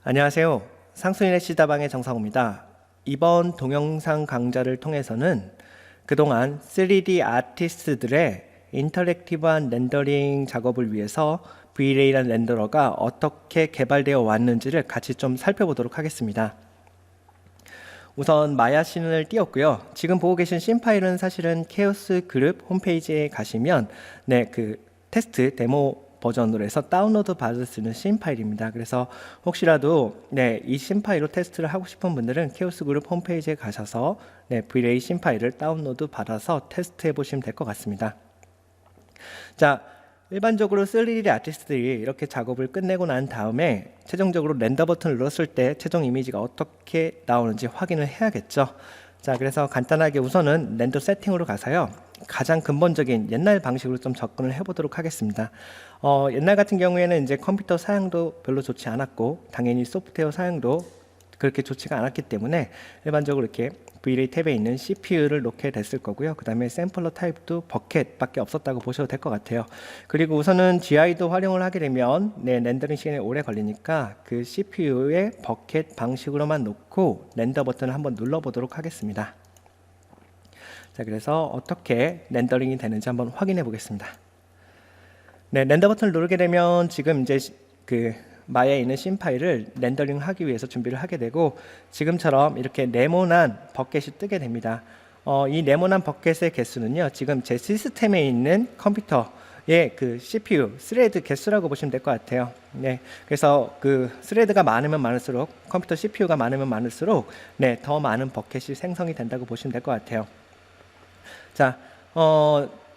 안녕하세요. 상순인의 시다방의 정상호입니다. 이번 동영상 강좌를 통해서는 그동안 3D 아티스트들의 인터랙티브한 렌더링 작업을 위해서 V-Ray라는 렌더러가 어떻게 개발되어 왔는지를 같이 좀 살펴보도록 하겠습니다. 우선 마야 씬을 띄웠고요. 지금 보고 계신 씬 파일은 사실은 케오스 그룹 홈페이지에 가시면 그 테스트 데모 버전으로 해서 다운로드 받을 수 있는 씬 파일입니다. 그래서 혹시라도 이 씬 파일로 테스트를 하고 싶은 분들은 케오스 그룹 홈페이지에 가셔서 V-Ray 씬 파일을 다운로드 받아서 테스트해 보시면 될 것 같습니다. 자, 일반적으로 3D 아티스트들이 이렇게 작업을 끝내고 난 다음에 최종적으로 렌더 버튼을 눌렀을 때 최종 이미지가 어떻게 나오는지 확인을 해야겠죠. 자, 그래서 간단하게 우선은 렌더 세팅으로 가서요, 가장 근본적인 옛날 방식으로 좀 접근을 해보도록 하겠습니다. 옛날 같은 경우에는 이제 컴퓨터 사양도 별로 좋지 않았고 당연히 소프트웨어 사양도 그렇게 좋지가 않았기 때문에 일반적으로 이렇게 V-Ray 탭에 있는 CPU를 놓게 됐을 거고요. 그 다음에 샘플러 타입도 버켓밖에 없었다고 보셔도 될 것 같아요. 그리고 우선은 GI도 활용을 하게 되면 렌더링 시간이 오래 걸리니까 그 CPU의 버켓 방식으로만 놓고 렌더 버튼을 한번 눌러보도록 하겠습니다. 자, 그래서 어떻게 렌더링이 되는지 한번 확인해 보겠습니다. 렌더 버튼을 누르게 되면 지금 이제 마야에 있는 씬 파일을 렌더링 하기 위해서 준비를 하게 되고, 지금처럼 이렇게 네모난 버켓이 뜨게 됩니다. 이 네모난 버켓의 개수는요, 지금 제 시스템에 있는 컴퓨터의 그 CPU 스레드 개수라고 보시면 될 것 같아요. 그래서 그 스레드가 많으면 많을수록, 컴퓨터 CPU가 많으면 많을수록 더 많은 버켓이 생성이 된다고 보시면 될 것 같아요. 자,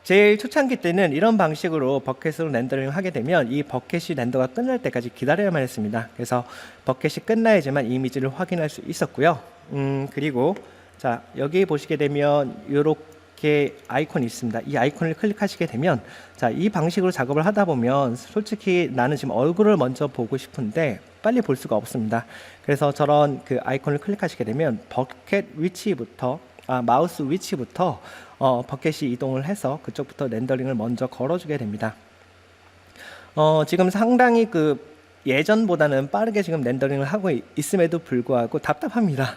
제일 초창기 때는 이런 방식으로 버켓으로 렌더링을 하게 되면 이 버켓이 렌더가 끝날 때까지 기다려야만 했습니다. 그래서 버켓이 끝나야지만 이미지를 확인할 수 있었고요. 그리고 자, 여기 보시게 되면 이렇게 아이콘이 있습니다. 이 아이콘을 클릭하시게 되면, 자, 이 방식으로 작업을 하다 보면 솔직히 나는 지금 얼굴을 먼저 보고 싶은데 빨리 볼 수가 없습니다. 그래서 저런 그 아이콘을 클릭하시게 되면 버켓 위치부터 마우스 위치부터 버켓이 이동을 해서 그쪽부터 렌더링을 먼저 걸어주게 됩니다. 지금 상당히 예전보다는 빠르게 지금 렌더링을 하고 있음에도 불구하고 답답합니다.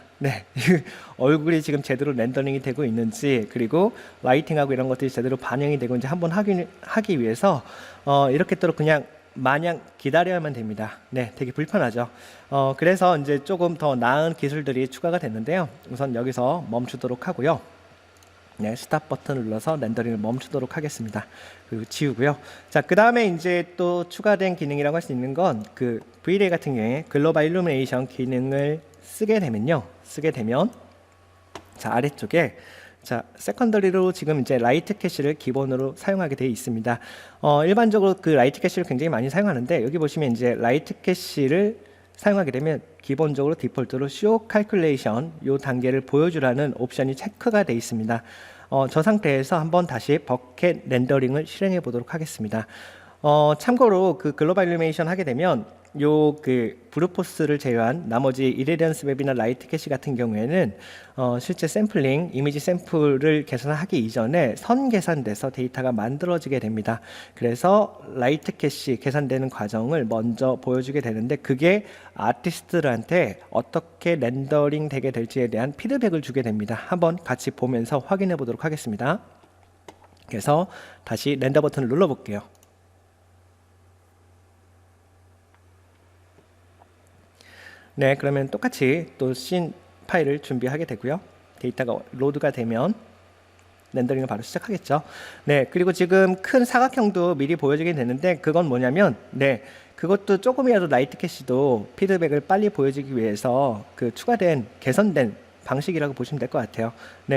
얼굴이 지금 제대로 렌더링이 되고 있는지, 그리고 라이팅하고 이런 것들이 제대로 반영이 되고 있는지 한번 하기 위해서 이렇게 또 그냥 마냥 기다려야만 됩니다. 되게 불편하죠. 그래서 이제 조금 더 나은 기술들이 추가가 됐는데요. 우선 여기서 멈추도록 하고요. 스탑 버튼을 눌러서 렌더링을 멈추도록 하겠습니다. 그리고 지우고요. 자, 그 다음에 이제 또 추가된 기능이라고 할 수 있는 건 V-Ray 같은 경우에 글로벌 일루미네이션 기능을 쓰게 되면 자, 아래쪽에 자, 세컨더리로 지금 이제 라이트 캐시를 기본으로 사용하게 되어 있습니다. 일반적으로 그 라이트 캐시를 굉장히 많이 사용하는데, 여기 보시면 이제 라이트 캐시를 사용하게 되면 기본적으로 디폴트로 show calculation 요 단계를 보여주라는 옵션이 체크가 되어 있습니다. 저 상태에서 한번 다시 버켓 렌더링을 실행해 보도록 하겠습니다. 참고로 그 글로벌 일루미네이션 하게 되면 브루포스를 제외한 나머지 이레디언스 맵이나 라이트 캐시 같은 경우에는 실제 샘플링, 이미지 샘플을 계산하기 이전에 선 계산돼서 데이터가 만들어지게 됩니다. 그래서 라이트 캐시 계산되는 과정을 먼저 보여주게 되는데, 그게 아티스트들한테 어떻게 렌더링 되게 될지에 대한 피드백을 주게 됩니다. 한번 같이 보면서 확인해 보도록 하겠습니다. 그래서 다시 렌더 버튼을 눌러 볼게요. 그러면 똑같이 또 씬 파일을 준비하게 되고요. 데이터가 로드가 되면 렌더링을 바로 시작하겠죠. 그리고 지금 큰 사각형도 미리 보여주게 되는데, 그건 뭐냐면 그것도 조금이라도 라이트 캐시도 피드백을 빨리 보여주기 위해서 추가된 개선된 방식이라고 보시면 될 것 같아요.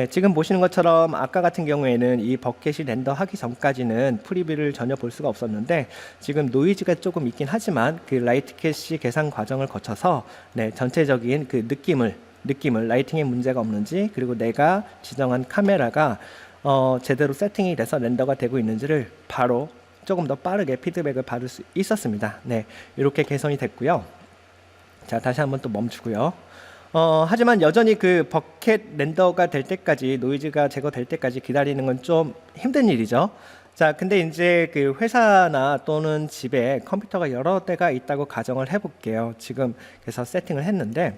지금 보시는 것처럼 아까 같은 경우에는 이 버켓이 렌더하기 전까지는 프리뷰를 전혀 볼 수가 없었는데, 지금 노이즈가 조금 있긴 하지만 그 라이트 캐시 계산 과정을 거쳐서 전체적인 그 느낌을 라이팅에 문제가 없는지, 그리고 내가 지정한 카메라가 제대로 세팅이 돼서 렌더가 되고 있는지를 바로 조금 더 빠르게 피드백을 받을 수 있었습니다. 이렇게 개선이 됐고요. 자, 다시 한번 또 멈추고요. 하지만 여전히 그 버켓 렌더가 될 때까지, 노이즈가 제거될 때까지 기다리는 건 좀 힘든 일이죠. 자, 근데 이제 그 회사나 또는 집에 컴퓨터가 여러 대가 있다고 가정을 해볼게요. 지금 그래서 세팅을 했는데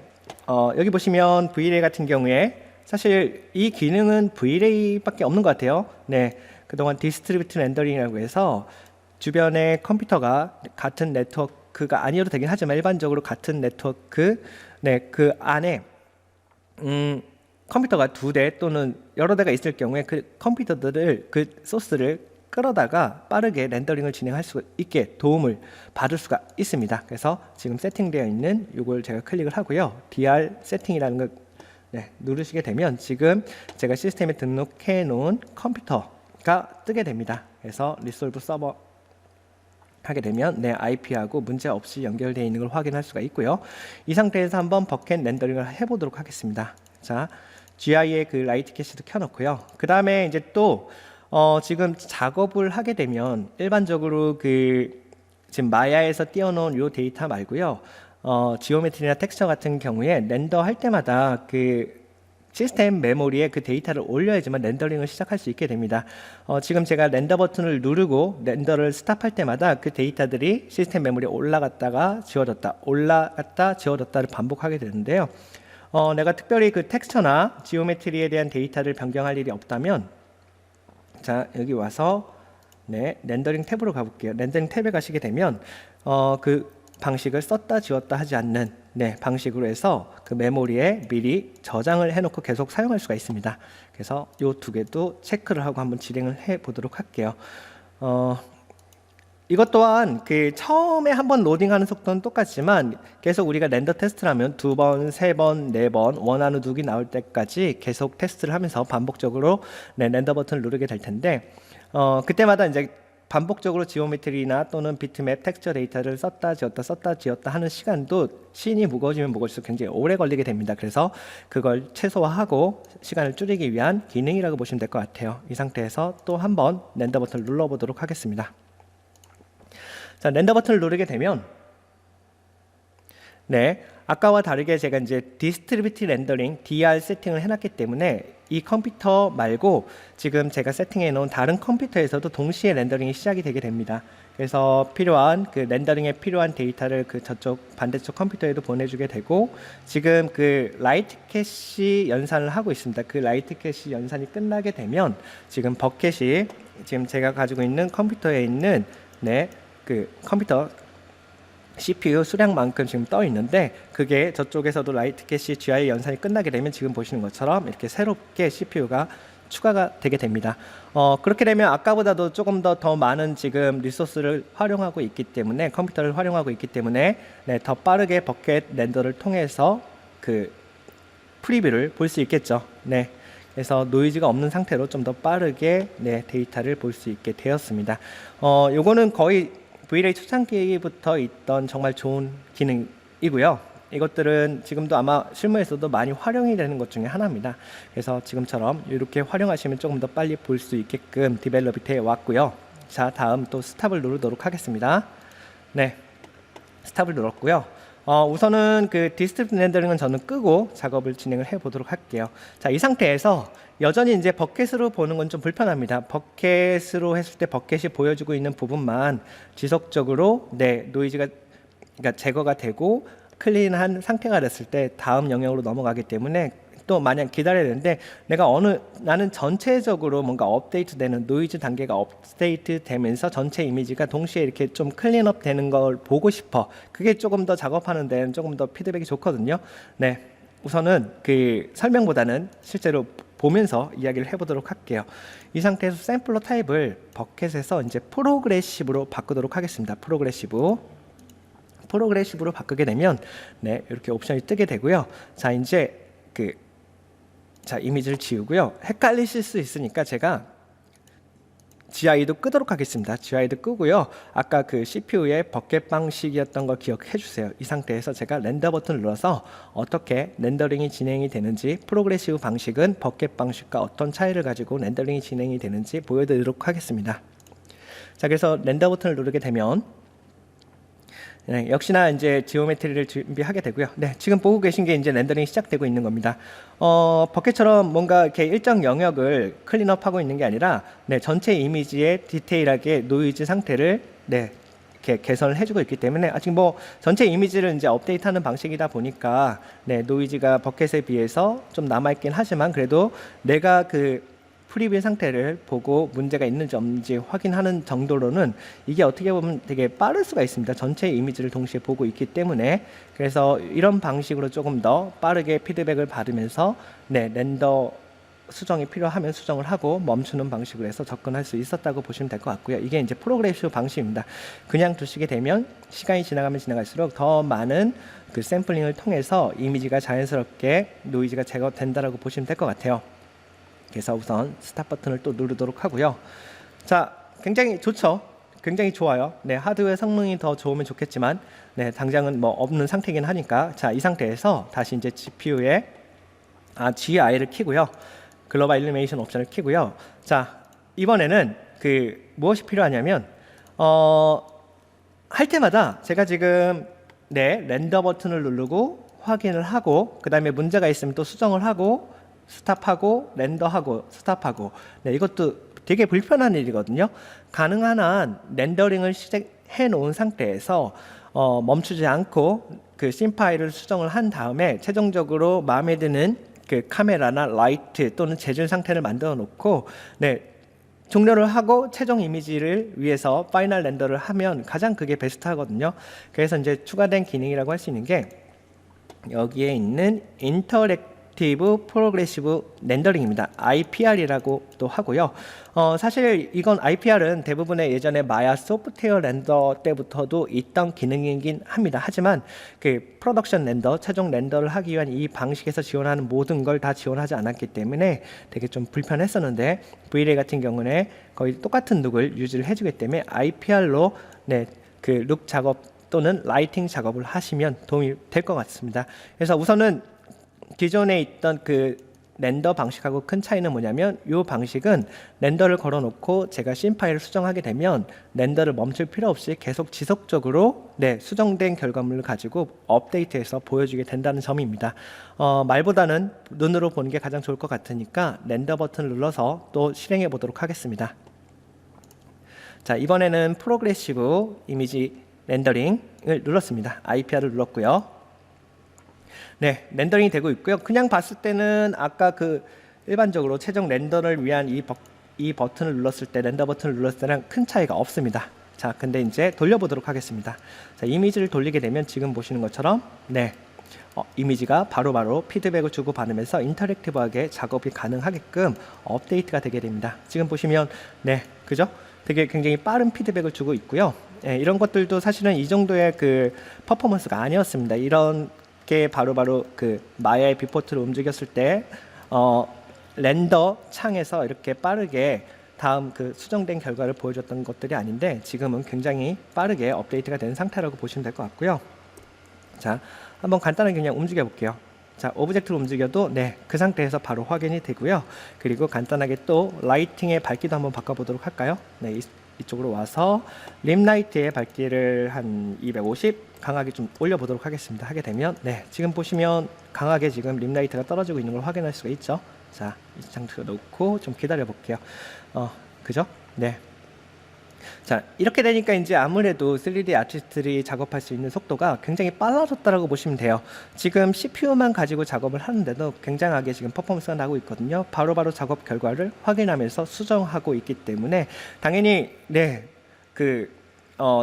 여기 보시면 V-Ray 같은 경우에 사실 이 기능은 V-Ray밖에 없는 것 같아요. 네, 그동안 디스트리뷰트 렌더링이라고 해서 주변에 컴퓨터가 같은 네트워크가 아니어도 되긴 하지만 일반적으로 같은 네트워크, 네, 그 안에 컴퓨터가 2대 또는 여러 대가 있을 경우에 그 컴퓨터들을 그 소스를 끌어다가 빠르게 렌더링을 진행할 수 있게 도움을 받을 수가 있습니다. 그래서 지금 세팅되어 있는 이걸 제가 클릭을 하고요. DR 세팅이라는 걸 누르시게 되면 지금 제가 시스템에 등록해 놓은 컴퓨터가 뜨게 됩니다. 그래서 리솔브 서버 하게 되면 내 IP하고 문제 없이 연결되어 있는 걸 확인할 수가 있고요. 이 상태에서 한번 버켓 렌더링을 해보도록 하겠습니다. 자, GI의 그 라이트 캐시도 켜놓고요. 그 다음에 이제 또 지금 작업을 하게 되면 일반적으로 그 지금 마야에서 띄워놓은 요 데이터 말고요. 지오메트리나 텍스처 같은 경우에 렌더 할 때마다 그 시스템 메모리에 그 데이터를 올려야지만 렌더링을 시작할 수 있게 됩니다. 지금 제가 렌더 버튼을 누르고 렌더를 스탑할 때마다 그 데이터들이 시스템 메모리에 올라갔다가 지워졌다, 올라갔다 지워졌다를 반복하게 되는데요. 내가 특별히 그 텍스처나 지오메트리에 대한 데이터를 변경할 일이 없다면, 자, 여기 와서 렌더링 탭으로 가볼게요. 렌더링 탭에 가시게 되면 그 방식을 썼다 지웠다 하지 않는 방식으로 해서 그 메모리에 미리 저장을 해놓고 계속 사용할 수가 있습니다. 그래서 이 2개도 체크를 하고 한번 진행을 해 보도록 할게요. 이것 또한 그 처음에 한번 로딩하는 속도는 똑같지만 계속 우리가 렌더 테스트를 하면 2번, 3번, 4번 원하는 룩이 나올 때까지 계속 테스트를 하면서 반복적으로 렌더 버튼을 누르게 될 텐데 그때마다 이제 반복적으로 지오메트리나 또는 비트맵, 텍스처 데이터를 썼다 지웠다 하는 시간도 씬이 무거워지면 무거워질수록 굉장히 오래 걸리게 됩니다. 그래서 그걸 최소화하고 시간을 줄이기 위한 기능이라고 보시면 될 것 같아요. 이 상태에서 또 한번 렌더 버튼을 눌러보도록 하겠습니다. 자, 렌더 버튼을 누르게 되면 아까와 다르게 제가 이제 디스트리뷰트 렌더링 DR 세팅을 해놨기 때문에 이 컴퓨터 말고 지금 제가 세팅해 놓은 다른 컴퓨터에서도 동시에 렌더링이 시작이 되게 됩니다. 그래서 필요한 그 렌더링에 필요한 데이터를 그 저쪽 반대쪽 컴퓨터에도 보내주게 되고 지금 그 라이트 캐시 연산을 하고 있습니다. 그 라이트 캐시 연산이 끝나게 되면 지금 버켓이 지금 제가 가지고 있는 컴퓨터에 있는 그 컴퓨터 CPU 수량만큼 지금 떠 있는데 그게 저쪽에서도 라이트 캐시 GI 연산이 끝나게 되면 지금 보시는 것처럼 이렇게 새롭게 CPU가 추가가 되게 됩니다. 그렇게 되면 아까보다도 조금 더 많은 지금 리소스를 활용하고 있기 때문에 컴퓨터를 활용하고 있기 때문에 더 빠르게 버켓 렌더를 통해서 그 프리뷰를 볼 수 있겠죠. 그래서 노이즈가 없는 상태로 좀 더 빠르게 데이터를 볼 수 있게 되었습니다. 요거는 거의 V-Ray 초창기부터 있던 정말 좋은 기능이고요. 이것들은 지금도 아마 실무에서도 많이 활용이 되는 것 중에 하나입니다. 그래서 지금처럼 이렇게 활용하시면 조금 더 빨리 볼 수 있게끔 디벨롭이 되어 왔고요. 자, 다음 또 스탑을 누르도록 하겠습니다. 스탑을 눌렀고요. 우선은 그 디스트리뷰트 렌더링은 저는 끄고 작업을 진행을 해 보도록 할게요. 자, 이 상태에서 여전히 이제 버켓으로 보는 건 좀 불편합니다. 버켓으로 했을 때 버켓이 보여주고 있는 부분만 지속적으로 노이즈가 그러니까 제거가 되고 클린한 상태가 됐을 때 다음 영역으로 넘어가기 때문에 또 마냥 기다려야 되는데 나는 전체적으로 뭔가 업데이트 되는 노이즈 단계가 업데이트 되면서 전체 이미지가 동시에 이렇게 좀 클린업 되는 걸 보고 싶어. 그게 조금 더 작업하는 데는 조금 더 피드백이 좋거든요. 우선은 그 설명보다는 실제로 보면서 이야기를 해보도록 할게요. 이 상태에서 샘플러 타입을 버켓에서 이제 프로그레시브로 바꾸도록 하겠습니다. 프로그레시브로 바꾸게 되면 이렇게 옵션이 뜨게 되고요. 자, 이제 이미지를 지우고요. 헷갈리실 수 있으니까 제가 GI도 끄도록 하겠습니다. GI도 끄고요. 아까 그 CPU의 버켓 방식이었던 걸 기억해 주세요. 이 상태에서 제가 렌더 버튼을 눌러서 어떻게 렌더링이 진행이 되는지 프로그레시브 방식은 버켓 방식과 어떤 차이를 가지고 렌더링이 진행이 되는지 보여드리도록 하겠습니다. 자, 그래서 렌더 버튼을 누르게 되면 네, 역시나 이제 지오메트리를 준비하게 되고요. 네, 지금 보고 계신 게 이제 렌더링이 시작되고 있는 겁니다. 버켓처럼 뭔가 이렇게 일정 영역을 클린업하고 있는 게 아니라 네, 전체 이미지에 디테일하게 노이즈 상태를 네, 이렇게 개선을 해주고 있기 때문에 아직 뭐 전체 이미지를 이제 업데이트하는 방식이다 보니까 네, 노이즈가 버켓에 비해서 좀 남아있긴 하지만 그래도 내가 그 프리뷰 상태를 보고 문제가 있는지 없는지 확인하는 정도로는 이게 어떻게 보면 되게 빠를 수가 있습니다. 전체 이미지를 동시에 보고 있기 때문에 그래서 이런 방식으로 조금 더 빠르게 피드백을 받으면서 네, 렌더 수정이 필요하면 수정을 하고 멈추는 방식으로 해서 접근할 수 있었다고 보시면 될 것 같고요. 이게 이제 프로그레시브 방식입니다. 그냥 두시게 되면 시간이 지나가면 지나갈수록 더 많은 그 샘플링을 통해서 이미지가 자연스럽게 노이즈가 제거된다라고 보시면 될 것 같아요. 그래서 우선 스탑 버튼을 또 누르도록 하고요. 자, 굉장히 좋죠. 굉장히 좋아요. 네, 하드웨어 성능이 더 좋으면 좋겠지만 네, 당장은 뭐 없는 상태이긴 하니까 자, 이 상태에서 다시 이제 GPU에 GI를 켜고요. 글로벌 일루미네이션 옵션을 켜고요. 자, 이번에는 그 무엇이 필요하냐면 할 때마다 제가 지금 네, 렌더 버튼을 누르고 확인을 하고 그 다음에 문제가 있으면 또 수정을 하고 스탑하고 렌더하고 스탑하고 네, 이것도 되게 불편한 일이거든요. 가능한 한 렌더링을 시작해 놓은 상태에서 멈추지 않고 그 씬 파일을 수정을 한 다음에 최종적으로 마음에 드는 그 카메라나 라이트 또는 재질 상태를 만들어 놓고 네, 종료를 하고 최종 이미지를 위해서 파이널 렌더를 하면 가장 그게 베스트 하거든요. 그래서 이제 추가된 기능이라고 할 수 있는 게 여기에 있는 인터랙티브 프로그레시브 렌더링입니다. IPR이라고 또 하고요. 사실 이건 IPR은 대부분의 예전에 마야 소프트웨어 렌더 때부터도 있던 기능이긴 합니다. 하지만 그 프로덕션 렌더, 최종 렌더를 하기 위한 이 방식에서 지원하는 모든 걸 다 지원하지 않았기 때문에 되게 좀 불편했었는데 V-Ray 같은 경우는 거의 똑같은 룩을 유지를 해주기 때문에 IPR로 네, 그 룩 작업 또는 라이팅 작업을 하시면 도움이 될 것 같습니다. 그래서 우선은 기존에 있던 그 렌더 방식하고 큰 차이는 뭐냐면 이 방식은 렌더를 걸어놓고 제가 씬 파일을 수정하게 되면 렌더를 멈출 필요 없이 계속 지속적으로 네, 수정된 결과물을 가지고 업데이트해서 보여주게 된다는 점입니다. 말보다는 눈으로 보는 게 가장 좋을 것 같으니까 렌더 버튼을 눌러서 또 실행해 보도록 하겠습니다. 자, 이번에는 프로그레시브 이미지 렌더링을 눌렀습니다. IPR을 눌렀고요. 네, 렌더링이 되고 있고요. 그냥 봤을 때는 아까 그 일반적으로 최종 렌더를 위한 이 버튼을 눌렀을 때, 렌더 버튼을 눌렀을 때랑 큰 차이가 없습니다. 자, 근데 이제 돌려보도록 하겠습니다. 자, 이미지를 돌리게 되면 지금 보시는 것처럼 네, 이미지가 바로바로 피드백을 주고 받으면서 인터랙티브하게 작업이 가능하게끔 업데이트가 되게 됩니다. 지금 보시면 네, 그죠? 되게 굉장히 빠른 피드백을 주고 있고요. 네, 이런 것들도 사실은 이 정도의 그 퍼포먼스가 아니었습니다. 이런 게 바로바로 그 마야의 뷰포트를 움직였을 때 렌더 창에서 이렇게 빠르게 다음 그 수정된 결과를 보여줬던 것들이 아닌데 지금은 굉장히 빠르게 업데이트가 된 상태라고 보시면 될 것 같고요. 자, 한번 간단하게 그냥 움직여 볼게요. 자, 오브젝트를 움직여도 네, 그 상태에서 바로 확인이 되고요. 그리고 간단하게 또 라이팅의 밝기도 한번 바꿔보도록 할까요? 네, 이쪽으로 와서 림라이트의 밝기를 한 250 강하게 좀 올려보도록 하겠습니다. 하게 되면 네, 지금 보시면 강하게 지금 림라이트가 떨어지고 있는 걸 확인할 수가 있죠. 자, 이 상태로 놓고 좀 기다려 볼게요. 그죠? 네. 자, 이렇게 되니까 이제 아무래도 3D 아티스트들이 작업할 수 있는 속도가 굉장히 빨라졌다라고 보시면 돼요. 지금 CPU만 가지고 작업을 하는데도 굉장하게 지금 퍼포먼스가 나고 있거든요. 바로바로 작업 결과를 확인하면서 수정하고 있기 때문에 당연히 네, 그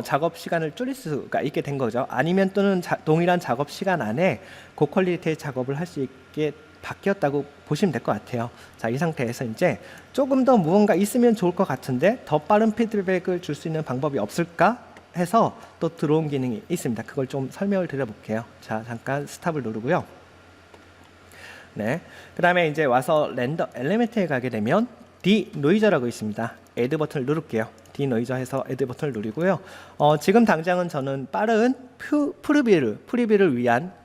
작업 시간을 줄일 수가 있게 된 거죠. 아니면 또는 동일한 작업 시간 안에 고퀄리티의 작업을 할 수 있게 바뀌었다고 보시면 될 것 같아요. 자, 이 상태에서 이제 조금 더 무언가 있으면 좋을 것 같은데 더 빠른 피드백을 줄 수 있는 방법이 없을까 해서 또 들어온 기능이 있습니다. 그걸 좀 설명을 드려볼게요. 자, 잠깐 스탑을 누르고요. 네, 그 다음에 이제 와서 렌더 엘리멘트에 가게 되면 디노이저라고 있습니다. 애드 버튼을 누를게요. 디노이저 해서 애드 버튼을 누르고요. 지금 당장은 저는 빠른 프리뷰를 위한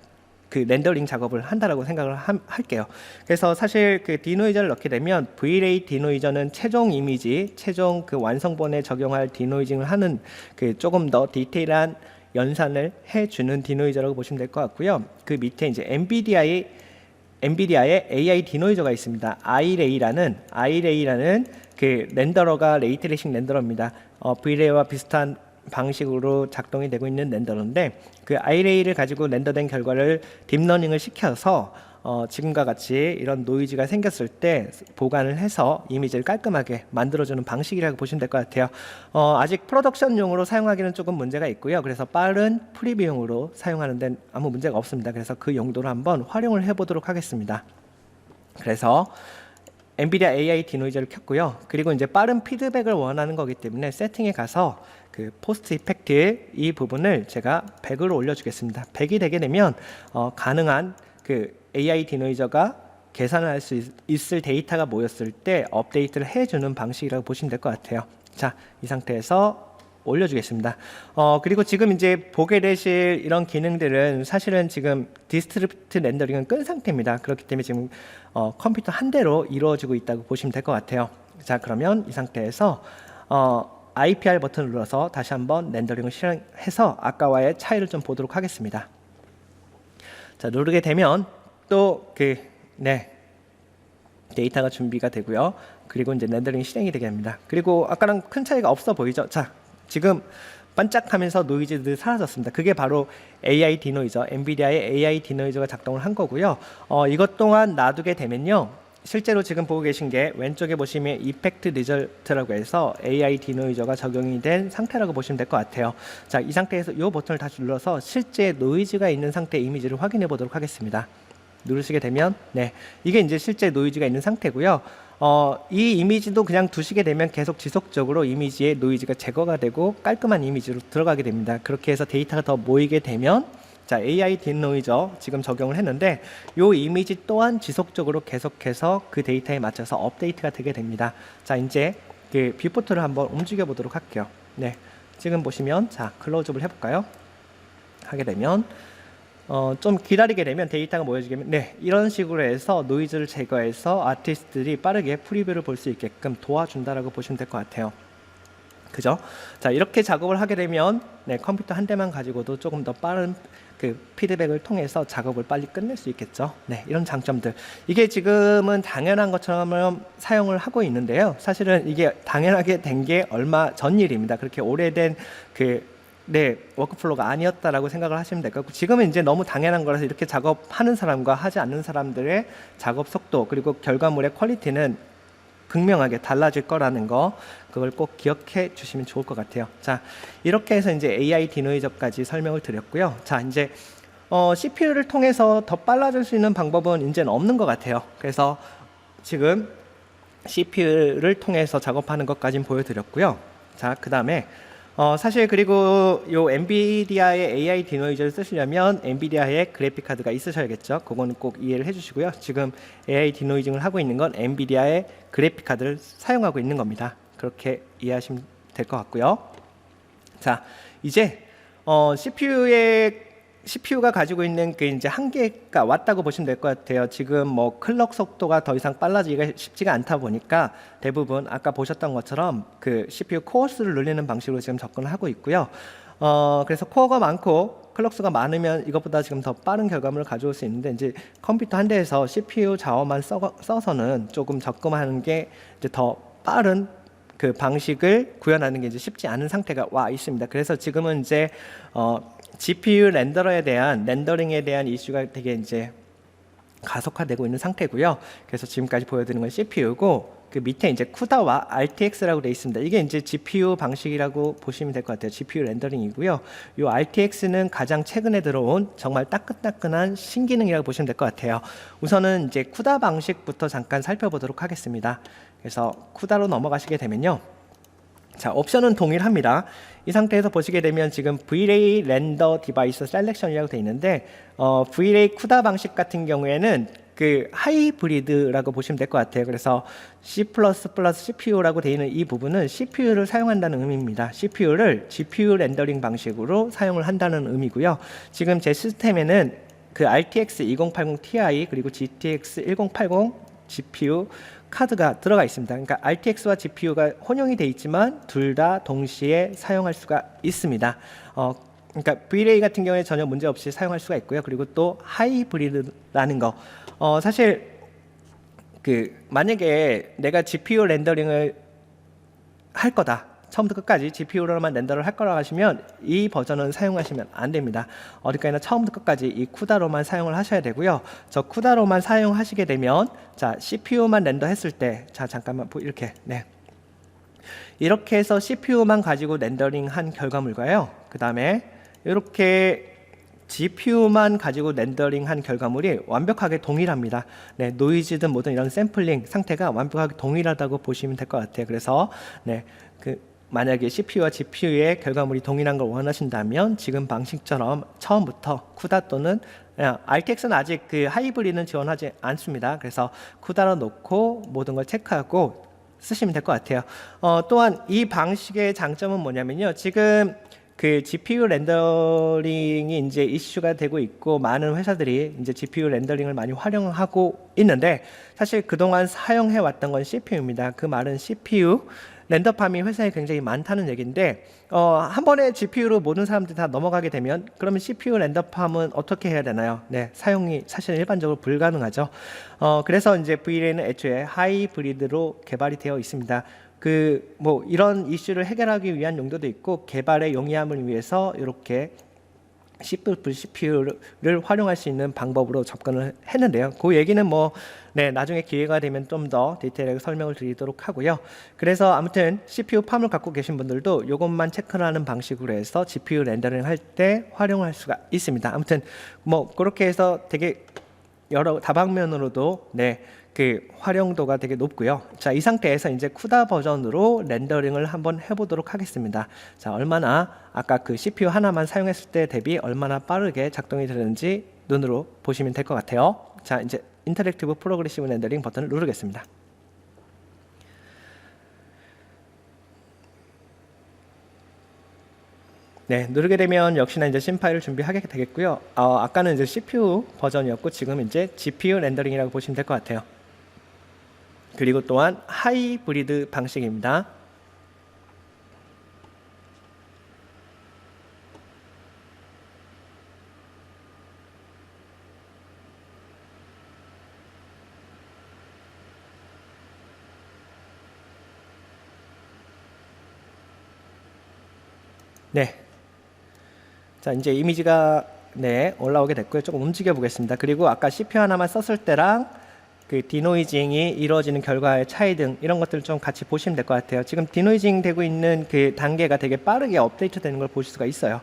그 렌더링 작업을 한다라고 생각을 할게요. 그래서 사실 그 디노이저를 넣게 되면 V-Ray 디노이저는 최종 이미지, 최종 그 완성본에 적용할 디노이징을 하는 그 조금 더 디테일한 연산을 해주는 디노이저라고 보시면 될 것 같고요. 그 밑에 이제 엔비디아의 AI 디노이저가 있습니다. iRay라는 그 렌더러가 레이트레이싱 렌더러입니다. Vlay와 비슷한 방식으로 작동이 되고 있는 렌더러인데 그 iRay를 가지고 렌더된 결과를 딥러닝을 시켜서 지금과 같이 이런 노이즈가 생겼을 때 보관을 해서 이미지를 깔끔하게 만들어주는 방식이라고 보시면 될 것 같아요. 아직 프로덕션용으로 사용하기는 조금 문제가 있고요. 그래서 빠른 프리뷰용으로 사용하는 데는 아무 문제가 없습니다. 그래서 그 용도로 한번 활용을 해보도록 하겠습니다. 그래서 엔비디아 AI 디노이저를 켰고요. 그리고 이제 빠른 피드백을 원하는 거기 때문에 세팅에 가서 그 포스트 이펙트 이 부분을 제가 100으로 올려주겠습니다. 100이 되게 되면 가능한 그 AI 디노이저가 계산을 할 수 있을 데이터가 모였을 때 업데이트를 해주는 방식이라고 보시면 될 것 같아요. 자, 이 상태에서 올려주겠습니다. 그리고 지금 이제 보게 되실 이런 기능들은 사실은 지금 디스트리뷰트 렌더링은 끈 상태입니다. 그렇기 때문에 지금 컴퓨터 한 대로 이루어지고 있다고 보시면 될 것 같아요. 자, 그러면 이 상태에서 IPR 버튼을 눌러서 다시 한번 렌더링을 실행해서 아까와의 차이를 좀 보도록 하겠습니다. 자, 누르게 되면 또 데이터가 준비가 되고요. 그리고 이제 렌더링이 실행이 되게 됩니다. 그리고 아까랑 큰 차이가 없어 보이죠? 자, 지금 반짝하면서 노이즈들이 사라졌습니다. 그게 바로 AI 디노이저, 엔비디아의 AI 디노이저가 작동을 한 거고요. 이것 또한 놔두게 되면요. 실제로 지금 보고 계신 게 왼쪽에 보시면 이펙트 리절트라고 해서 AI 디노이저가 적용이 된 상태라고 보시면 될 것 같아요. 자, 이 상태에서 이 버튼을 다시 눌러서 실제 노이즈가 있는 상태의 이미지를 확인해 보도록 하겠습니다. 누르시게 되면 이게 이제 실제 노이즈가 있는 상태고요. 이 이미지도 그냥 두시게 되면 계속 지속적으로 이미지의 노이즈가 제거가 되고 깔끔한 이미지로 들어가게 됩니다. 그렇게 해서 데이터가 더 모이게 되면 자, AI 디노이저 지금 적용을 했는데 이 이미지 또한 지속적으로 계속해서 그 데이터에 맞춰서 업데이트가 되게 됩니다. 자, 이제 그 뷰포트를 한번 움직여 보도록 할게요. 지금 보시면 자, 클로즈업을 해볼까요? 하게 되면 좀 기다리게 되면 데이터가 모여지게 되면 이런 식으로 해서 노이즈를 제거해서 아티스트들이 빠르게 프리뷰를 볼 수 있게끔 도와준다라고 보시면 될 것 같아요. 그죠? 자, 이렇게 작업을 하게 되면 컴퓨터 한 대만 가지고도 조금 더 빠른 그 피드백을 통해서 작업을 빨리 끝낼 수 있겠죠. 이런 장점들. 이게 지금은 당연한 것처럼 사용을 하고 있는데요. 사실은 이게 당연하게 된 게 얼마 전 일입니다. 그렇게 오래된 워크플로우가 아니었다라고 생각을 하시면 될 것 같고, 지금은 이제 너무 당연한 거라서 이렇게 작업하는 사람과 하지 않는 사람들의 작업 속도 그리고 결과물의 퀄리티는 극명하게 달라질 거라는 거, 그걸 꼭 기억해 주시면 좋을 것 같아요. 자, 이렇게 해서 이제 AI 디노이저까지 설명을 드렸고요. 자, 이제 CPU를 통해서 더 빨라질 수 있는 방법은 이제는 없는 것 같아요. 그래서 지금 CPU를 통해서 작업하는 것까지는 보여드렸고요. 자, 그 다음에 사실 그리고 요 엔비디아의 AI 디노이저를 쓰시려면 엔비디아의 그래픽 카드가 있으셔야겠죠. 그거는 꼭 이해를 해주시고요. 지금 AI 디노이징을 하고 있는 건 엔비디아의 그래픽 카드를 사용하고 있는 겁니다. 그렇게 이해하시면 될 것 같고요. 자, 이제 CPU가 가지고 있는 그 이제 한계가 왔다고 보시면 될 것 같아요. 지금 뭐 클럭 속도가 더 이상 빨라지기가 쉽지가 않다 보니까 대부분 아까 보셨던 것처럼 그 CPU 코어 수를 늘리는 방식으로 지금 접근을 하고 있고요. 그래서 코어가 많고 클럭 수가 많으면 이것보다 지금 더 빠른 결과물을 가져올 수 있는데, 이제 컴퓨터 한 대에서 CPU 자원만 써서는 조금 접근하는 게 이제 더 빠른 그 방식을 구현하는 게 이제 쉽지 않은 상태가 와 있습니다. 그래서 지금은 이제 GPU 렌더링에 대한 이슈가 되게 이제 가속화되고 있는 상태고요. 그래서 지금까지 보여드린 건 CPU고, 그 밑에 이제 쿠다와 RTX라고 되어 있습니다. 이게 이제 GPU 방식이라고 보시면 될 것 같아요. GPU 렌더링이고요. 이 RTX는 가장 최근에 들어온 정말 따끈따끈한 신기능이라고 보시면 될 것 같아요. 우선은 이제 쿠다 방식부터 잠깐 살펴보도록 하겠습니다. 그래서 쿠다로 넘어가시게 되면요. 자, 옵션은 동일합니다. 이 상태에서 보시게 되면 지금 Vray 렌더 디바이스 셀렉션이라고 되어 있는데, Vray 쿠다 방식 같은 경우에는 그 하이브리드라고 보시면 될 것 같아요. 그래서 C++ CPU라고 되어 있는 이 부분은 CPU를 사용한다는 의미입니다. CPU를 GPU 렌더링 방식으로 사용을 한다는 의미고요. 지금 제 시스템에는 그 RTX 2080 Ti 그리고 GTX 1080 GPU 카드가 들어가 있습니다. 그러니까 RTX와 GPU가 혼용이 되어 있지만 둘 다 동시에 사용할 수가 있습니다. 그러니까 V-Ray 같은 경우에 전혀 문제 없이 사용할 수가 있고요. 그리고 또 하이브리드라는 거, 사실 만약에 내가 GPU 렌더링을 할 거다, 처음부터 끝까지 GPU로만 렌더를 할 거라고 하시면 이 버전은 사용하시면 안 됩니다. 어디까지나 처음부터 끝까지 이 쿠다로만 사용을 하셔야 되고요. 저 쿠다로만 사용하시게 되면, 자, CPU만 렌더 했을 때, 자, 잠깐만 이렇게, 네, 이렇게 해서 CPU만 가지고 렌더링 한 결과물과요, 그 다음에 이렇게 GPU만 가지고 렌더링 한 결과물이 완벽하게 동일합니다. 네, 노이즈든 뭐든 이런 샘플링 상태가 완벽하게 동일하다고 보시면 될 것 같아요. 그래서 네, 만약에 CPU와 GPU의 결과물이 동일한 걸 원하신다면 지금 방식처럼 처음부터 쿠다 또는 RTX는 아직 하이브리드는 지원하지 않습니다. 그래서 쿠다로 놓고 모든 걸 체크하고 쓰시면 될 것 같아요. 또한 이 방식의 장점은 뭐냐면요, 지금 GPU 렌더링이 이제 이슈가 되고 있고 많은 회사들이 이제 GPU 렌더링을 많이 활용하고 있는데, 사실 그동안 사용해 왔던 건 CPU입니다. 그 말은 CPU 렌더팜이 회사에 굉장히 많다는 얘기인데, 한 번에 GPU로 모든 사람들이 다 넘어가게 되면 그러면 CPU 렌더팜은 어떻게 해야 되나요? 네, 사용이 사실 일반적으로 불가능하죠. 그래서 이제 V-Ray는 애초에 하이브리드로 개발이 되어 있습니다. 이런 이슈를 해결하기 위한 용도도 있고, 개발의 용이함을 위해서 이렇게 CPU를 활용할 수 있는 방법으로 접근을 했는데요. 그 얘기는 네, 나중에 기회가 되면 좀 더 디테일하게 설명을 드리도록 하고요. 그래서 아무튼 CPU 팜을 갖고 계신 분들도 이것만 체크를 하는 방식으로 해서 GPU 렌더링 할 때 활용할 수가 있습니다. 아무튼 그렇게 해서 되게 여러 다방면으로도 네, 활용도가 되게 높고요. 자, 이 상태에서 이제 쿠다 버전으로 렌더링을 한번 해보도록 하겠습니다. 자, 얼마나 아까 CPU 하나만 사용했을 때 대비 얼마나 빠르게 작동이 되는지 눈으로 보시면 될 것 같아요. 자, 이제 인터랙티브 프로그레시브 렌더링 버튼을 누르겠습니다. 네, 누르게 되면 역시나 이제 심 파일을 준비하게 되겠고요. 아까는 이제 CPU 버전이었고 지금 이제 GPU 렌더링이라고 보시면 될 것 같아요. 그리고 또한 하이브리드 방식입니다. 네. 자, 이제 이미지가 네, 올라오게 됐고요. 조금 움직여 보겠습니다. 그리고 아까 CPU 하나만 썼을 때랑 디노이징이 이루어지는 결과의 차이 등 이런 것들을 좀 같이 보시면 될 것 같아요. 지금 디노이징 되고 있는 단계가 되게 빠르게 업데이트 되는 걸 보실 수가 있어요.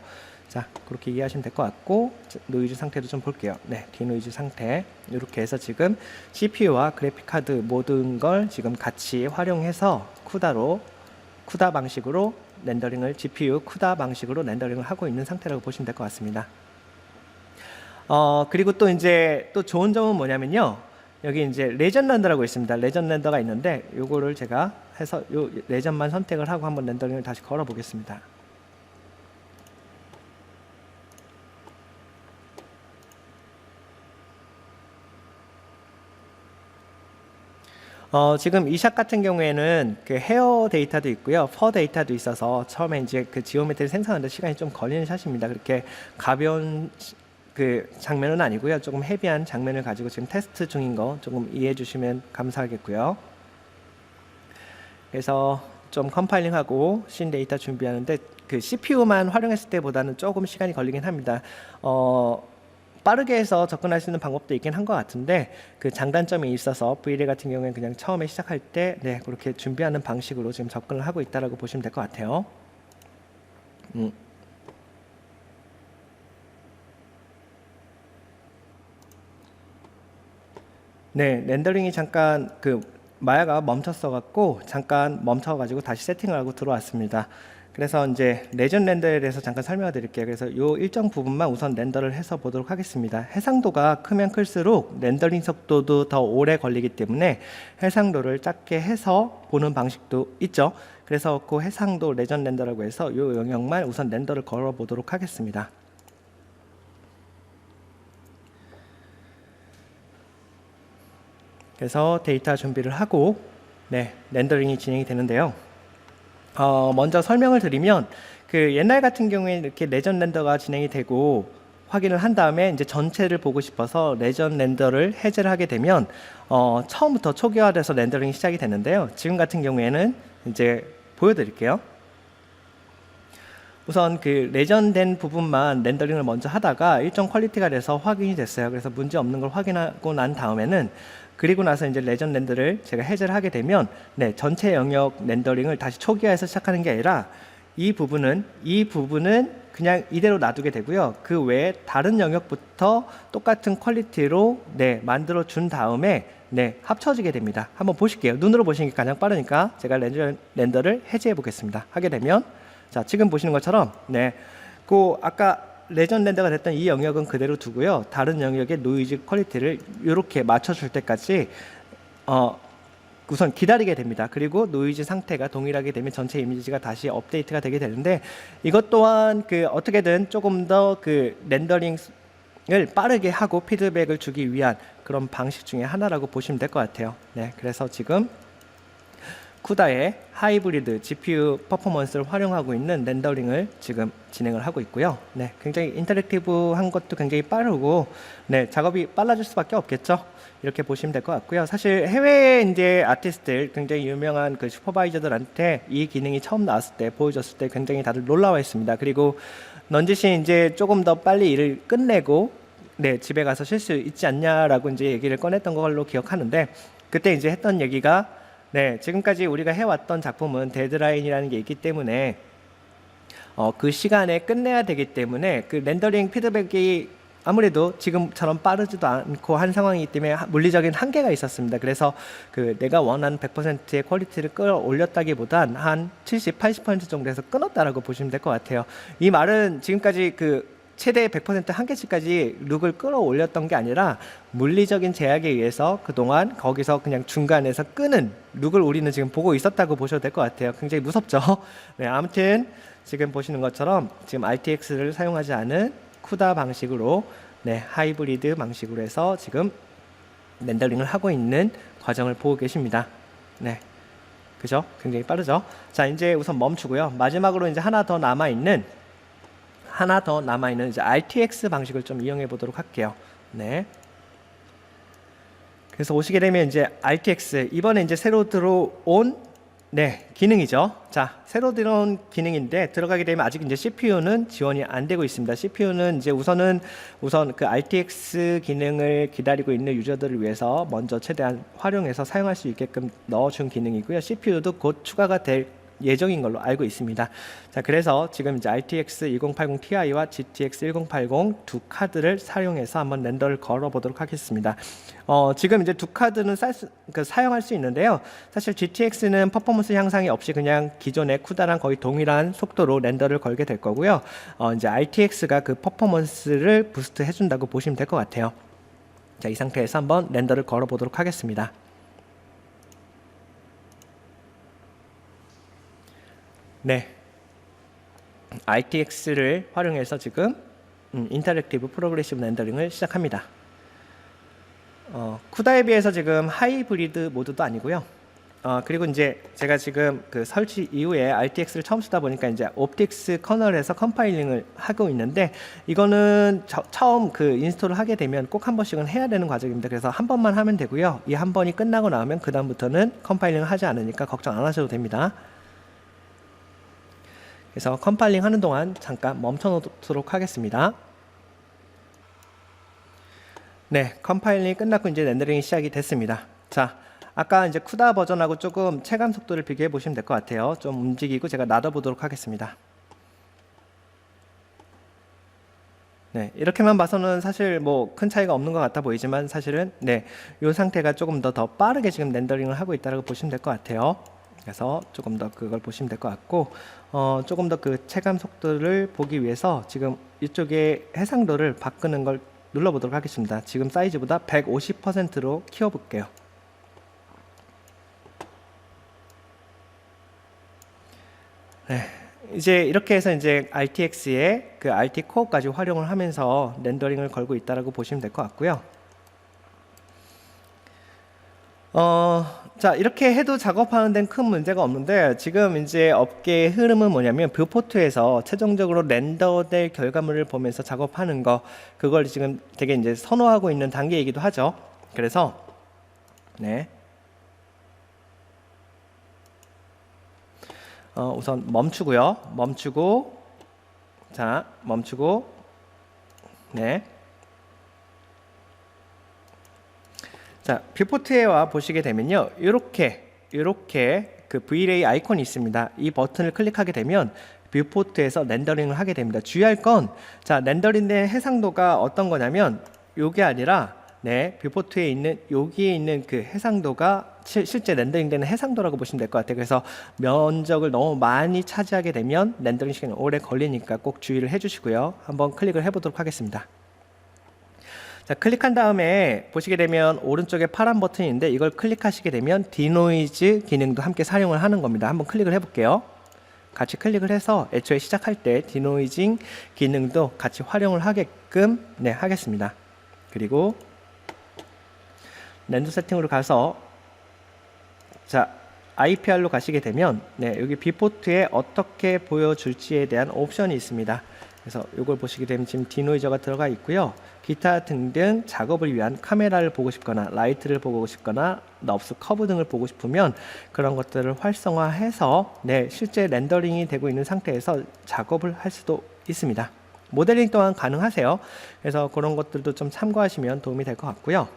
자, 그렇게 이해하시면 될 것 같고, 노이즈 상태도 좀 볼게요. 네, 디노이즈 상태. 이렇게 해서 지금 CPU와 그래픽 카드 모든 걸 지금 같이 활용해서 쿠다 방식으로 렌더링을, GPU 쿠다 방식으로 렌더링을 하고 있는 상태라고 보시면 될 것 같습니다. 그리고 또 이제 또 좋은 점은 뭐냐면요, 여기 이제 레전 렌더라고 있습니다. 레전 렌더가 있는데 요거를 제가 해서 요 레전만 선택을 하고 한번 렌더링을 다시 걸어 보겠습니다. 지금 이 샷 같은 경우에는 헤어 데이터도 있고요, 퍼 데이터도 있어서 처음에 이제 지오메트리 생성하는데 시간이 좀 걸리는 샷입니다. 그렇게 가벼운 장면은 아니고요, 조금 헤비한 장면을 가지고 지금 테스트 중인 거 조금 이해해 주시면 감사하겠고요. 그래서 좀 컴파일링하고 신 데이터 준비하는데 CPU만 활용했을 때보다는 조금 시간이 걸리긴 합니다. 빠르게 해서 접근할 수 있는 방법도 있긴 한 것 같은데, 장단점이 있어서 V-Ray 같은 경우에는 그냥 처음에 시작할 때 네, 그렇게 준비하는 방식으로 지금 접근을 하고 있다라고 보시면 될 것 같아요. 네, 렌더링이 잠깐 마야가 멈췄어 갖고 잠깐 멈춰 가지고 다시 세팅을 하고 들어왔습니다. 그래서 이제 레전 렌더에 대해서 잠깐 설명을 드릴게요. 그래서 요 일정 부분만 우선 렌더를 해서 보도록 하겠습니다. 해상도가 크면 클수록 렌더링 속도도 더 오래 걸리기 때문에 해상도를 작게 해서 보는 방식도 있죠. 그래서 그 해상도 레전 렌더라고 해서 요 영역만 우선 렌더를 걸어 보도록 하겠습니다. 그래서 데이터 준비를 하고 네, 렌더링이 진행이 되는데요. 먼저 설명을 드리면 그 옛날 같은 경우에 이렇게 레전 렌더가 진행이 되고 확인을 한 다음에 이제 전체를 보고 싶어서 레전 렌더를 해제를 하게 되면 처음부터 초기화돼서 렌더링이 시작이 되는데요. 지금 같은 경우에는 이제 보여드릴게요. 우선 그 레전된 부분만 렌더링을 먼저 하다가 일정 퀄리티가 돼서 확인이 됐어요. 그래서 문제 없는 걸 확인하고 난 다음에는 그리고 나서 이제 레전 렌더를 제가 해제를 하게 되면 네, 전체 영역 렌더링을 다시 초기화해서 시작하는 게 아니라 이 부분은 그냥 이대로 놔두게 되고요. 그 외에 다른 영역부터 똑같은 퀄리티로 네, 만들어 준 다음에 네, 합쳐지게 됩니다. 한번 보실게요. 눈으로 보시는 게 가장 빠르니까 제가 렌더를 해제해 보겠습니다. 하게 되면 자, 지금 보시는 것처럼 네, 그 아까 레전 렌더가 됐던 이 영역은 그대로 두고요. 다른 영역의 노이즈 퀄리티를 이렇게 맞춰줄 때까지 우선 기다리게 됩니다. 그리고 노이즈 상태가 동일하게 되면 전체 이미지가 다시 업데이트가 되게 되는데 이것 또한 그 어떻게든 조금 더 그 렌더링을 빠르게 하고 피드백을 주기 위한 그런 방식 중에 하나라고 보시면 될 것 같아요. 네, 그래서 지금 쿠다의 하이브리드 GPU 퍼포먼스를 활용하고 있는 렌더링을 지금 진행을 하고 있고요. 네, 굉장히 인터랙티브한 것도 굉장히 빠르고, 네, 작업이 빨라질 수밖에 없겠죠. 이렇게 보시면 될 것 같고요. 사실 해외 이제 아티스트들, 굉장히 유명한 그 슈퍼바이저들한테 이 기능이 처음 나왔을 때, 보여줬을 때 굉장히 다들 놀라워했습니다. 그리고 넌지시 이제 조금 더 빨리 일을 끝내고, 네, 집에 가서 쉴 수 있지 않냐라고 이제 얘기를 꺼냈던 걸로 기억하는데, 그때 이제 했던 얘기가 네, 지금까지 우리가 해왔던 작품은 데드라인이라는 게 있기 때문에 그 시간에 끝내야 되기 때문에 그 렌더링 피드백이 아무래도 지금처럼 빠르지도 않고 한 상황이기 때문에 물리적인 한계가 있었습니다. 그래서 그 내가 원하는 100%의 퀄리티를 끌어올렸다기보단 한 70, 80% 정도에서 끊었다라고 보시면 될 것 같아요. 이 말은 지금까지 그 최대 100% 한계치까지 룩을 끌어올렸던 게 아니라 물리적인 제약에 의해서 그동안 거기서 그냥 중간에서 끄는 룩을 우리는 지금 보고 있었다고 보셔도 될 것 같아요. 굉장히 무섭죠. 네, 아무튼 지금 보시는 것처럼 지금 RTX를 사용하지 않은 쿠다 방식으로 네, 하이브리드 방식으로 해서 지금 렌더링을 하고 있는 과정을 보고 계십니다. 네, 그죠? 굉장히 빠르죠. 자, 이제 우선 멈추고요. 마지막으로 이제 하나 더 남아있는 이제 RTX 방식을 좀 이용해 보도록 할게요. 네. 그래서 오시게 되면 이제 RTX 이번에 이제 새로 들어온 네, 기능이죠. 자, 새로 들어온 기능인데 들어가게 되면 아직 이제 CPU는 지원이 안 되고 있습니다. CPU는 이제 우선 그 RTX 기능을 기다리고 있는 유저들을 위해서 먼저 최대한 활용해서 사용할 수 있게끔 넣어준 기능이고요. CPU도 곧 추가가 될 예정인 걸로 알고 있습니다. 자, 그래서 지금 이제 RTX 2080 Ti와 GTX 1080 두 카드를 사용해서 한번 렌더를 걸어 보도록 하겠습니다. 지금 이제 두 카드는 사용할 수 있는데요. 사실 GTX는 퍼포먼스 향상이 없이 그냥 기존의 쿠다랑 거의 동일한 속도로 렌더를 걸게 될 거고요. 이제 RTX가 그 퍼포먼스를 부스트 해준다고 보시면 될 것 같아요. 자, 이 상태에서 한번 렌더를 걸어 보도록 하겠습니다. 네, RTX를 활용해서 지금 인터랙티브 프로그레시브 렌더링을 시작합니다. 쿠다에 비해서 지금 하이브리드 모드도 아니고요. 그리고 이제 제가 지금 그 설치 이후에 RTX를 처음 쓰다 보니까 이제 옵틱스 커널에서 컴파일링을 하고 있는데 이거는 처음 그 인스톨을 하게 되면 꼭 한 번씩은 해야 되는 과정입니다. 그래서 한 번만 하면 되고요. 이 한 번이 끝나고 나면 그 다음부터는 컴파일링을 하지 않으니까 걱정 안 하셔도 됩니다. 그래서 컴파일링 하는 동안 잠깐 멈춰 놓도록 하겠습니다. 네, 컴파일링이 끝났고 이제 렌더링이 시작이 됐습니다. 자, 아까 이제 쿠다 버전하고 조금 체감 속도를 비교해 보시면 될 것 같아요. 좀 움직이고 제가 놔둬보도록 하겠습니다. 네, 이렇게만 봐서는 사실 뭐 큰 차이가 없는 것 같아 보이지만 사실은 네, 이 상태가 조금 더 빠르게 지금 렌더링을 하고 있다고 보시면 될 것 같아요. 그래서 조금 더 그걸 보시면 될 것 같고 조금 더 그 체감 속도를 보기 위해서 지금 이쪽에 해상도를 바꾸는 걸 눌러보도록 하겠습니다. 지금 사이즈보다 150%로 키워볼게요. 네, 이제 이렇게 해서 이제 RTX의 그 RT 코어까지 활용을 하면서 렌더링을 걸고 있다라고 보시면 될 것 같고요. 자, 이렇게 해도 작업하는 데는 큰 문제가 없는데, 지금 이제 업계의 흐름은 뭐냐면, 뷰포트에서 최종적으로 렌더될 결과물을 보면서 작업하는 거, 그걸 지금 되게 이제 선호하고 있는 단계이기도 하죠. 그래서, 네. 우선 멈추고요. 멈추고, 자, 멈추고, 네. 자, 뷰포트에 와 보시게 되면요, 이렇게 그 V-Ray 아이콘이 있습니다. 이 버튼을 클릭하게 되면 뷰포트에서 렌더링을 하게 됩니다. 주의할 건, 자, 렌더링된 해상도가 어떤 거냐면, 요게 아니라, 네, 뷰포트에 있는 여기에 있는 그 해상도가 실제 렌더링되는 해상도라고 보시면 될 것 같아요. 그래서 면적을 너무 많이 차지하게 되면 렌더링 시간이 오래 걸리니까 꼭 주의를 해주시고요. 한번 클릭을 해보도록 하겠습니다. 자, 클릭한 다음에 보시게 되면 오른쪽에 파란 버튼이 있는데, 이걸 클릭하시게 되면 디노이즈 기능도 함께 사용을 하는 겁니다. 한번 클릭을 해볼게요. 같이 클릭을 해서 애초에 시작할 때 디노이징 기능도 같이 활용을 하게끔 하겠습니다. 그리고 렌더 세팅으로 가서, 자, IPR로 가시게 되면 여기 뷰포트에 어떻게 보여줄지에 대한 옵션이 있습니다. 그래서 이걸 보시게 되면 지금 디노이저가 들어가 있고요. 기타 등등 작업을 위한 카메라를 보고 싶거나 라이트를 보고 싶거나 넙스 커브 등을 보고 싶으면 그런 것들을 활성화해서 실제 렌더링이 되고 있는 상태에서 작업을 할 수도 있습니다. 모델링 또한 가능하세요. 그래서 그런 것들도 좀 참고하시면 도움이 될 것 같고요.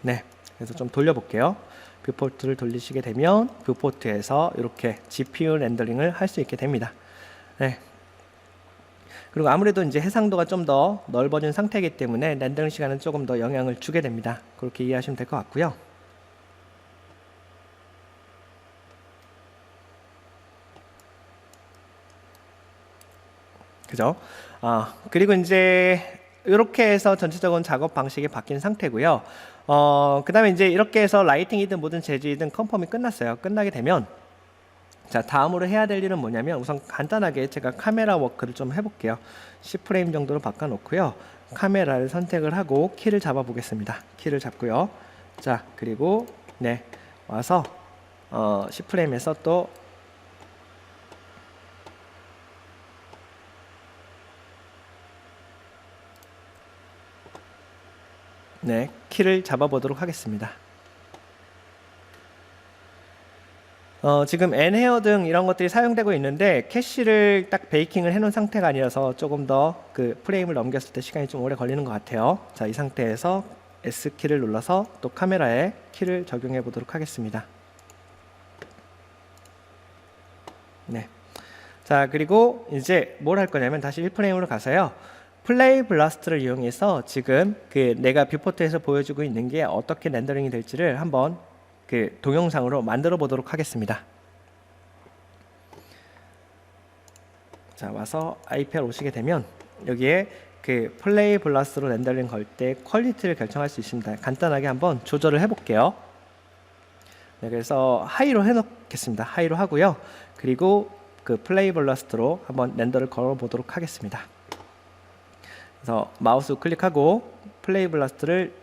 네, 그래서 좀 돌려볼게요. 뷰포트를 돌리시게 되면 뷰포트에서 이렇게 GPU 렌더링을 할 수 있게 됩니다. 네. 그리고 아무래도 이제 해상도가 좀 더 넓어진 상태이기 때문에 렌더링 시간은 조금 더 영향을 주게 됩니다. 그렇게 이해하시면 될 것 같고요. 그죠? 그리고 이제 이렇게 해서 전체적인 작업 방식이 바뀐 상태고요. 그 다음에 이제 이렇게 해서 라이팅이든 뭐든 재질이든 컨펌이 끝났어요. 끝나게 되면, 자, 다음으로 해야 될 일은 뭐냐면, 우선 간단하게 제가 카메라 워크를 좀 해볼게요. 10프레임 정도로 바꿔 놓고요. 카메라를 선택을 하고 키를 잡아 보겠습니다. 키를 잡고요. 자, 그리고 와서 10프레임에서 또 키를 잡아 보도록 하겠습니다. 지금 N헤어 등 이런 것들이 사용되고 있는데, 캐시를 딱 베이킹을 해놓은 상태가 아니라서 조금 더 그 프레임을 넘겼을 때 시간이 좀 오래 걸리는 것 같아요. 자, 이 상태에서 S키를 눌러서 또 카메라에 키를 적용해 보도록 하겠습니다. 자, 그리고 이제 뭘 할 거냐면 다시 1프레임으로 가서요. 플레이 블라스트를 이용해서 지금 내가 뷰포트에서 보여주고 있는 게 어떻게 렌더링이 될지를 한번 동영상으로 만들어 보도록 하겠습니다. 자, 와서 IPR 오시게 되면 여기에 플레이 블라스트로 렌더링 걸 때 퀄리티를 결정할 수 있습니다. 간단하게 한번 조절을 해 볼게요. 그래서 하이로 해 놓겠습니다. 하이로 하고요. 그리고 플레이 블라스트로 한번 렌더를 걸어 보도록 하겠습니다. 그래서 마우스 클릭하고 플레이 블라스트를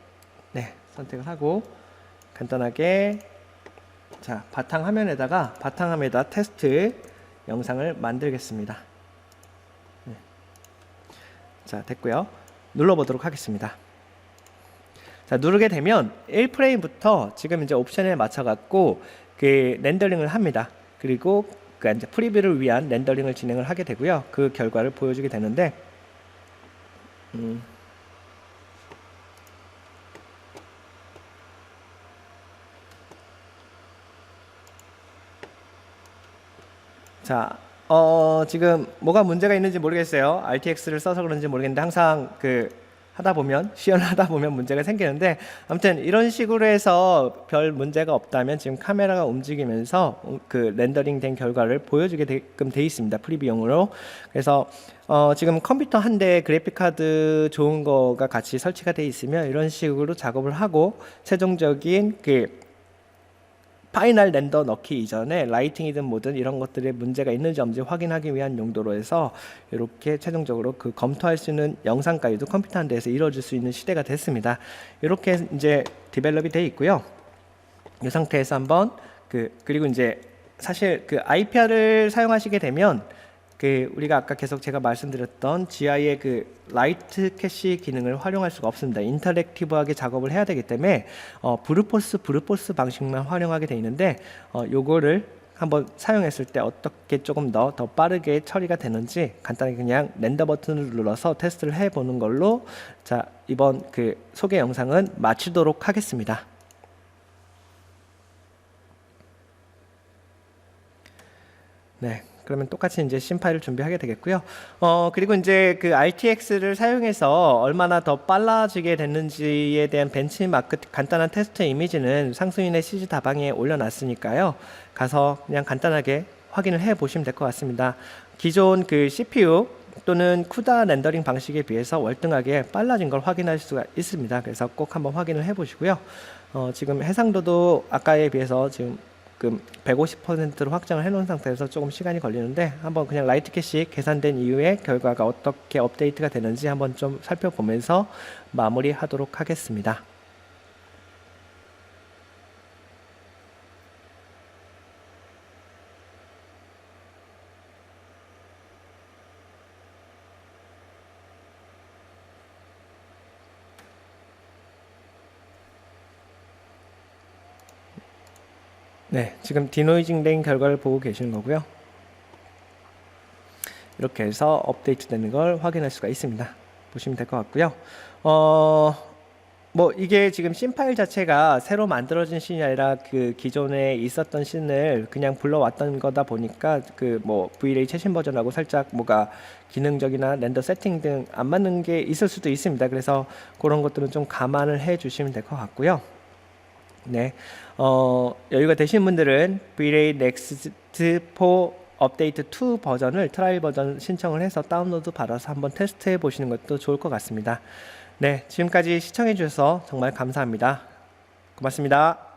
선택을 하고 간단하게, 자, 바탕화면에다 테스트 영상을 만들겠습니다. 자, 됐고요. 눌러보도록 하겠습니다. 자, 누르게 되면 1프레임부터 지금 이제 옵션에 맞춰갖고 렌더링을 합니다. 그리고 이제 프리뷰를 위한 렌더링을 진행을 하게 되고요. 그 결과를 보여주게 되는데, 자, 지금 뭐가 문제가 있는지 모르겠어요. RTX를 써서 그런지 모르겠는데 항상 시연을 하다 보면 문제가 생기는데, 아무튼 이런 식으로 해서 별 문제가 없다면 지금 카메라가 움직이면서 렌더링 된 결과를 보여주게 되게끔 돼 있습니다. 프리뷰용으로. 그래서 지금 컴퓨터 한 대 그래픽 카드 좋은 거가 같이 설치가 돼 있으면 이런 식으로 작업을 하고 최종적인 파이널 렌더 넣기 이전에 라이팅이든 뭐든 이런 것들에 문제가 있는지 없는지 확인하기 위한 용도로 해서 이렇게 최종적으로 그 검토할 수 있는 영상까지도 컴퓨터 한 대에서 이루어질 수 있는 시대가 됐습니다. 이렇게 이제 디벨롭이 돼 있고요. 이 상태에서 한번 그리고 이제 사실 그 IPR을 사용하시게 되면 우리가 아까 계속 제가 말씀드렸던 GI의 그 라이트 캐시 기능을 활용할 수가 없습니다. 인터랙티브하게 작업을 해야 되기 때문에 브루포스 방식만 활용하게 돼 있는데 요거를 한번 사용했을 때 어떻게 조금 더 빠르게 처리가 되는지 간단히 그냥 렌더 버튼을 눌러서 테스트를 해보는 걸로 자 이번 그 소개 영상은 마치도록 하겠습니다. 네. 그러면 똑같이 이제 신 파일을 준비하게 되겠고요. 그리고 이제 그 RTX를 사용해서 얼마나 더 빨라지게 됐는지에 대한 벤치마크 간단한 테스트 이미지는 상수인의 CG 다방에 올려놨으니까요. 가서 그냥 간단하게 확인을 해 보시면 될 것 같습니다. 기존 그 CPU 또는 쿠다 렌더링 방식에 비해서 월등하게 빨라진 걸 확인할 수가 있습니다. 그래서 꼭 한번 확인을 해 보시고요. 지금 해상도도 아까에 비해서 지금 150%로 확장을 해놓은 상태에서 조금 시간이 걸리는데 한번 그냥 라이트 캐시 계산된 이후에 결과가 어떻게 업데이트가 되는지 한번 좀 살펴보면서 마무리하도록 하겠습니다. 네, 지금 디노이징 된 결과를 보고 계시는 거고요. 이렇게 해서 업데이트 되는 걸 확인할 수가 있습니다. 보시면 될 것 같고요. 뭐 이게 지금 씬 파일 자체가 새로 만들어진 씬이 아니라 그 기존에 있었던 씬을 그냥 불러왔던 거다 보니까 그 뭐 V-Ray 최신 버전하고 살짝 뭐가 기능적이나 렌더 세팅 등 안 맞는 게 있을 수도 있습니다. 그래서 그런 것들은 좀 감안을 해 주시면 될 것 같고요. 네, 여유가 되신 분들은 V-Ray Next 4 업데이트 2 버전을 트라이얼 버전 신청을 해서 다운로드 받아서 한번 테스트해 보시는 것도 좋을 것 같습니다. 네, 지금까지 시청해 주셔서 정말 감사합니다. 고맙습니다.